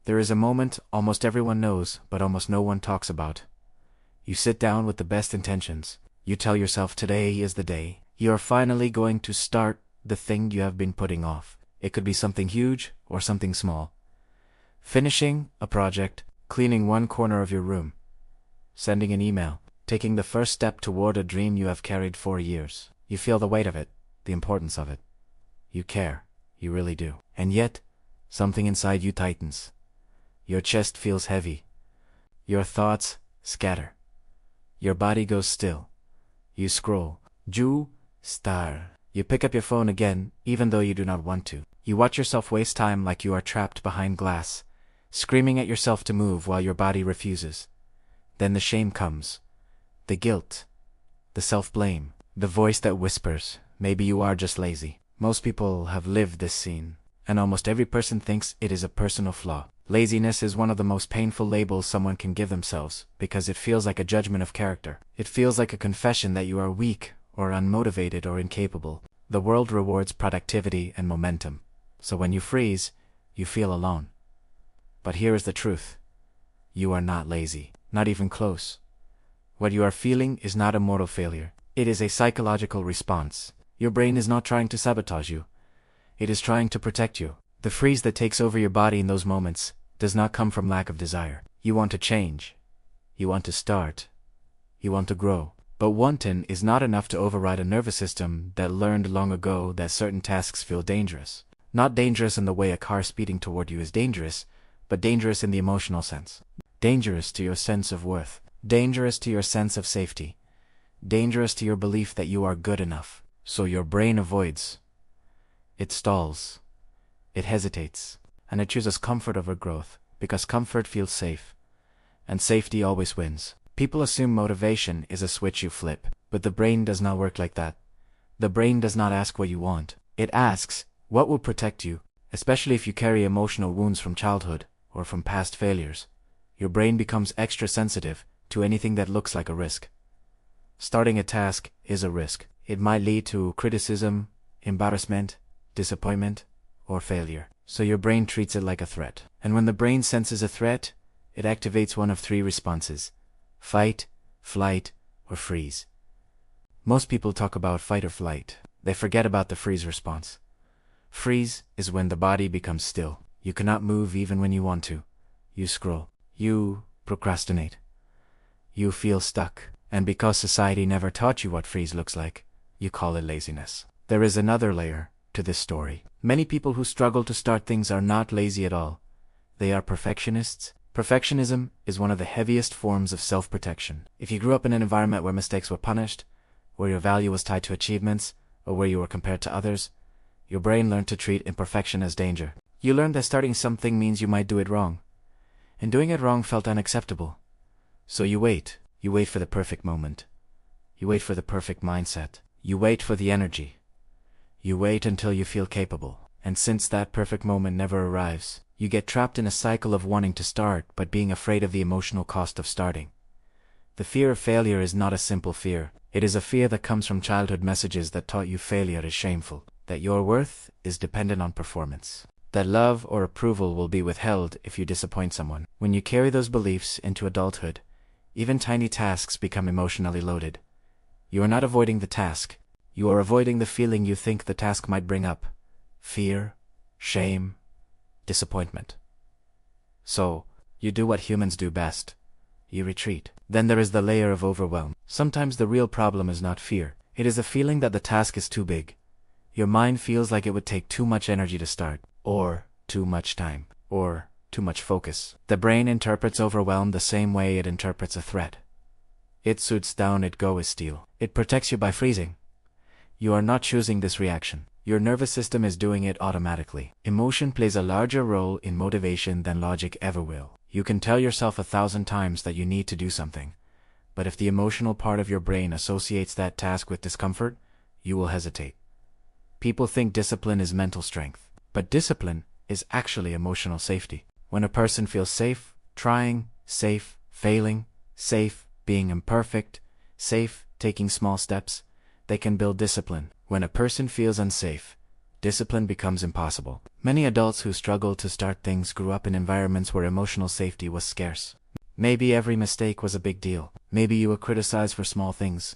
There is a moment almost everyone knows, but almost no one talks about. You sit down with the best intentions. You tell yourself today is the day. You are finally going to start the thing you have been putting off. It could be something huge or something small. Finishing a project, cleaning one corner of your room, sending an email, taking the first step toward a dream you have carried for years. You feel the weight of it, the importance of it. You care, you really do. And yet, something inside you tightens. Your chest feels heavy. Your thoughts scatter. Your body goes still. You scroll. Star. You pick up your phone again, even though you do not want to. You watch yourself waste time like you are trapped behind glass, screaming at yourself to move while your body refuses. Then the shame comes. The guilt. The self-blame. The voice that whispers, maybe you are just lazy. Most people have lived this scene, and almost every person thinks it is a personal flaw. Laziness is one of the most painful labels someone can give themselves, because it feels like a judgment of character. It feels like a confession that you are weak, or unmotivated, or incapable. The world rewards productivity and momentum, so when you freeze, you feel alone. But here is the truth. You are not lazy, not even close. What you are feeling is not a mortal failure. It is a psychological response. Your brain is not trying to sabotage you. It is trying to protect you. The freeze that takes over your body in those moments does not come from lack of desire. You want to change. You want to start. You want to grow. But wanting is not enough to override a nervous system that learned long ago that certain tasks feel dangerous. Not dangerous in the way a car speeding toward you is dangerous, but dangerous in the emotional sense. Dangerous to your sense of worth. Dangerous to your sense of safety. Dangerous to your belief that you are good enough. So your brain avoids. It stalls. It hesitates. And it chooses comfort over growth, because comfort feels safe. And safety always wins. People assume motivation is a switch you flip, but the brain does not work like that. The brain does not ask what you want. It asks, what will protect you, especially if you carry emotional wounds from childhood or from past failures. Your brain becomes extra sensitive to anything that looks like a risk. Starting a task is a risk. It might lead to criticism, embarrassment, disappointment, or failure. So your brain treats it like a threat. And when the brain senses a threat, it activates one of three responses: fight, flight, or freeze. Most people talk about fight or flight. They forget about the freeze response. Freeze is when the body becomes still. You cannot move even when you want to. You scroll. You procrastinate. You feel stuck. And because society never taught you what freeze looks like, you call it laziness. There is another layer to this story. Many people who struggle to start things are not lazy at all. They are perfectionists. Perfectionism is one of the heaviest forms of self-protection. If you grew up in an environment where mistakes were punished, where your value was tied to achievements, or where you were compared to others, your brain learned to treat imperfection as danger. You learned that starting something means you might do it wrong. And doing it wrong felt unacceptable. So you wait. You wait for the perfect moment. You wait for the perfect mindset. You wait for the energy. You wait until you feel capable. And since that perfect moment never arrives, you get trapped in a cycle of wanting to start but being afraid of the emotional cost of starting. The fear of failure is not a simple fear. It is a fear that comes from childhood messages that taught you failure is shameful, that your worth is dependent on performance, that love or approval will be withheld if you disappoint someone. When you carry those beliefs into adulthood, even tiny tasks become emotionally loaded. You are not avoiding the task. You are avoiding the feeling you think the task might bring up: fear, shame, disappointment. So, you do what humans do best. You retreat. Then there is the layer of overwhelm. Sometimes the real problem is not fear. It is a feeling that the task is too big. Your mind feels like it would take too much energy to start, or too much time, or too much focus. The brain interprets overwhelm the same way it interprets a threat. It suits down, it go as steel. It protects you by freezing. You are not choosing this reaction. Your nervous system is doing it automatically. Emotion plays a larger role in motivation than logic ever will. You can tell yourself 1,000 times that you need to do something, but if the emotional part of your brain associates that task with discomfort, you will hesitate. People think discipline is mental strength, but discipline is actually emotional safety. When a person feels safe trying, safe failing, safe being imperfect, safe taking small steps, they can build discipline. When a person feels unsafe, discipline becomes impossible. Many adults who struggle to start things grew up in environments where emotional safety was scarce. Maybe every mistake was a big deal. Maybe you were criticized for small things.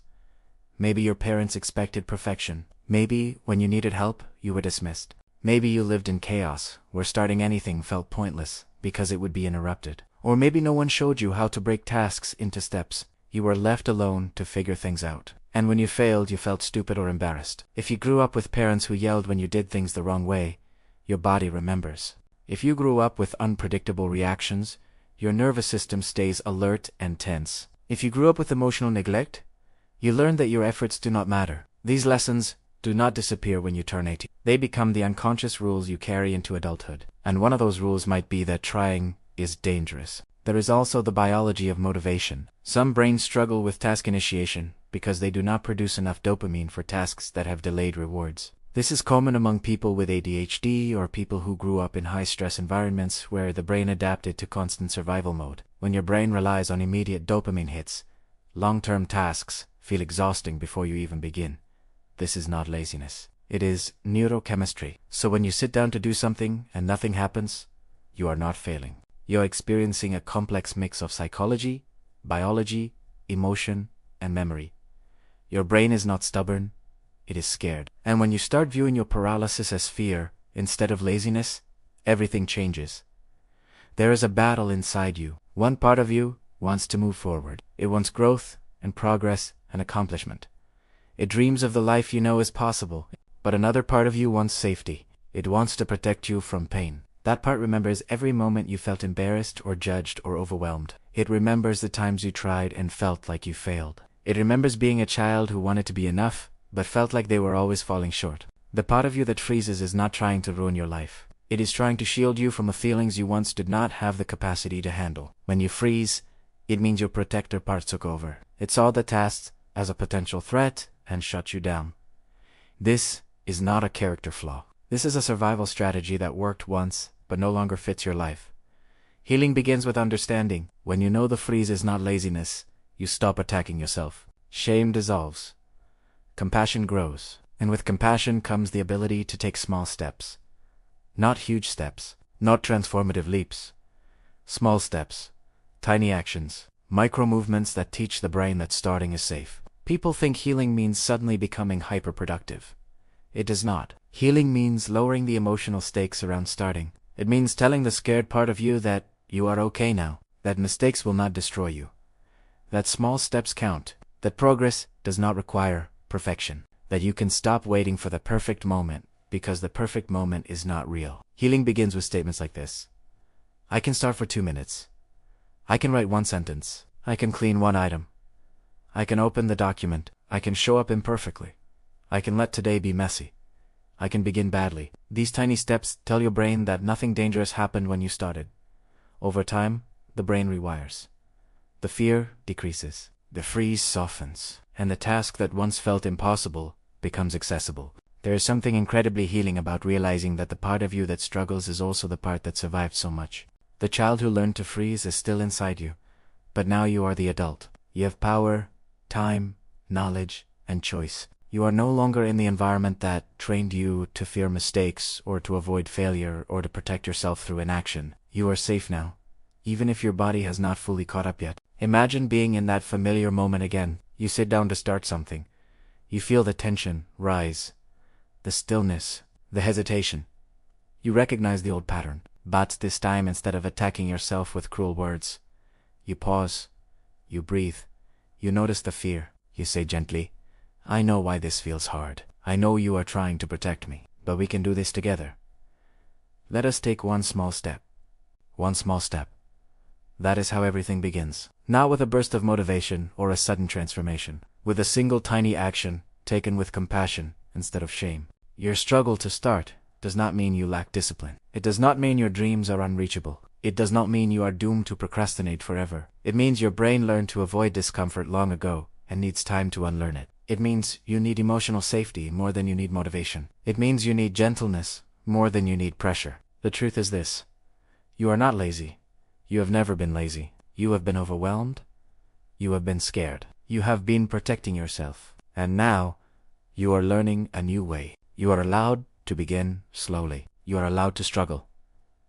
Maybe your parents expected perfection. Maybe, when you needed help, you were dismissed. Maybe you lived in chaos, where starting anything felt pointless, because it would be interrupted. Or maybe no one showed you how to break tasks into steps. You were left alone to figure things out. And when you failed, you felt stupid or embarrassed. If you grew up with parents who yelled when you did things the wrong way, your body remembers. If you grew up with unpredictable reactions, your nervous system stays alert and tense. If you grew up with emotional neglect, you learn that your efforts do not matter. These lessons do not disappear when you turn 18. They become the unconscious rules you carry into adulthood. And one of those rules might be that trying is dangerous. There is also the biology of motivation. Some brains struggle with task initiation because they do not produce enough dopamine for tasks that have delayed rewards. This is common among people with ADHD or people who grew up in high-stress environments where the brain adapted to constant survival mode. When your brain relies on immediate dopamine hits, long-term tasks feel exhausting before you even begin. This is not laziness. It is neurochemistry. So when you sit down to do something and nothing happens, you are not failing. You're experiencing a complex mix of psychology, biology, emotion, and memory. Your brain is not stubborn, it is scared. And when you start viewing your paralysis as fear instead of laziness, everything changes. There is a battle inside you. One part of you wants to move forward. It wants growth and progress and accomplishment. It dreams of the life you know is possible. But another part of you wants safety. It wants to protect you from pain. That part remembers every moment you felt embarrassed or judged or overwhelmed. It remembers the times you tried and felt like you failed. It remembers being a child who wanted to be enough, but felt like they were always falling short. The part of you that freezes is not trying to ruin your life. It is trying to shield you from the feelings you once did not have the capacity to handle. When you freeze, it means your protector part took over. It saw the task as a potential threat and shut you down. This is not a character flaw. This is a survival strategy that worked once, but no longer fits your life. Healing begins with understanding. When you know the freeze is not laziness, you stop attacking yourself. Shame dissolves. Compassion grows. And with compassion comes the ability to take small steps. Not huge steps. Not transformative leaps. Small steps. Tiny actions. Micro movements that teach the brain that starting is safe. People think healing means suddenly becoming hyperproductive. It does not. Healing means lowering the emotional stakes around starting. It means telling the scared part of you that you are okay now, that mistakes will not destroy you, that small steps count, that progress does not require perfection, that you can stop waiting for the perfect moment because the perfect moment is not real. Healing begins with statements like this. I can start for 2 minutes. I can write 1 sentence. I can clean 1 item. I can open the document. I can show up imperfectly. I can let today be messy. I can begin badly. These tiny steps tell your brain that nothing dangerous happened when you started. Over time, the brain rewires. The fear decreases. The freeze softens. And the task that once felt impossible becomes accessible. There is something incredibly healing about realizing that the part of you that struggles is also the part that survived so much. The child who learned to freeze is still inside you, but now you are the adult. You have power, time, knowledge, and choice. You are no longer in the environment that trained you to fear mistakes or to avoid failure or to protect yourself through inaction. You are safe now, even if your body has not fully caught up yet. Imagine being in that familiar moment again. You sit down to start something. You feel the tension rise, the stillness, the hesitation. You recognize the old pattern, but this time instead of attacking yourself with cruel words, you pause, you breathe, you notice the fear. You say gently, I know why this feels hard. I know you are trying to protect me, but we can do this together. Let us take 1 small step. 1 small step. That is how everything begins. Not with a burst of motivation or a sudden transformation. With a single tiny action taken with compassion instead of shame. Your struggle to start does not mean you lack discipline. It does not mean your dreams are unreachable. It does not mean you are doomed to procrastinate forever. It means your brain learned to avoid discomfort long ago and needs time to unlearn it. It means you need emotional safety more than you need motivation. It means you need gentleness more than you need pressure. The truth is this. You are not lazy. You have never been lazy. You have been overwhelmed. You have been scared. You have been protecting yourself. And now, you are learning a new way. You are allowed to begin slowly. You are allowed to struggle.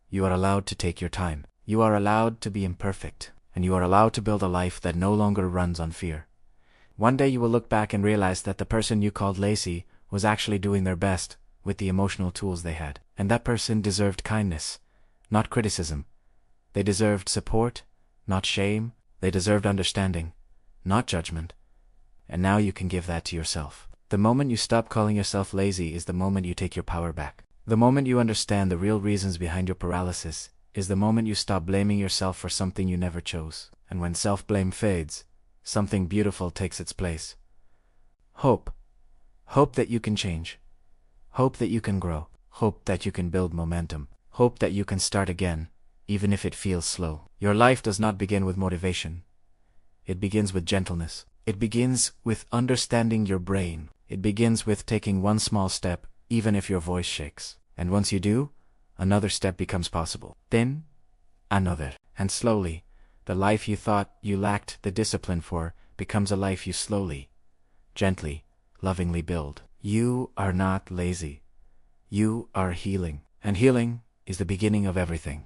You are allowed to take your time. You are allowed to be imperfect. And you are allowed to build a life that no longer runs on fear. One day you will look back and realize that the person you called lazy was actually doing their best with the emotional tools they had. And that person deserved kindness, not criticism. They deserved support, not shame. They deserved understanding, not judgment. And now you can give that to yourself. The moment you stop calling yourself lazy is the moment you take your power back. The moment you understand the real reasons behind your paralysis is the moment you stop blaming yourself for something you never chose. And when self-blame fades, something beautiful takes its place. Hope. Hope that you can change. Hope that you can grow. Hope that you can build momentum. Hope that you can start again, even if it feels slow. Your life does not begin with motivation. It begins with gentleness. It begins with understanding your brain. It begins with taking one small step, even if your voice shakes. And once you do, another step becomes possible. Then, another. And slowly, the life you thought you lacked the discipline for becomes a life you slowly, gently, lovingly build. You are not lazy. You are healing. And healing is the beginning of everything.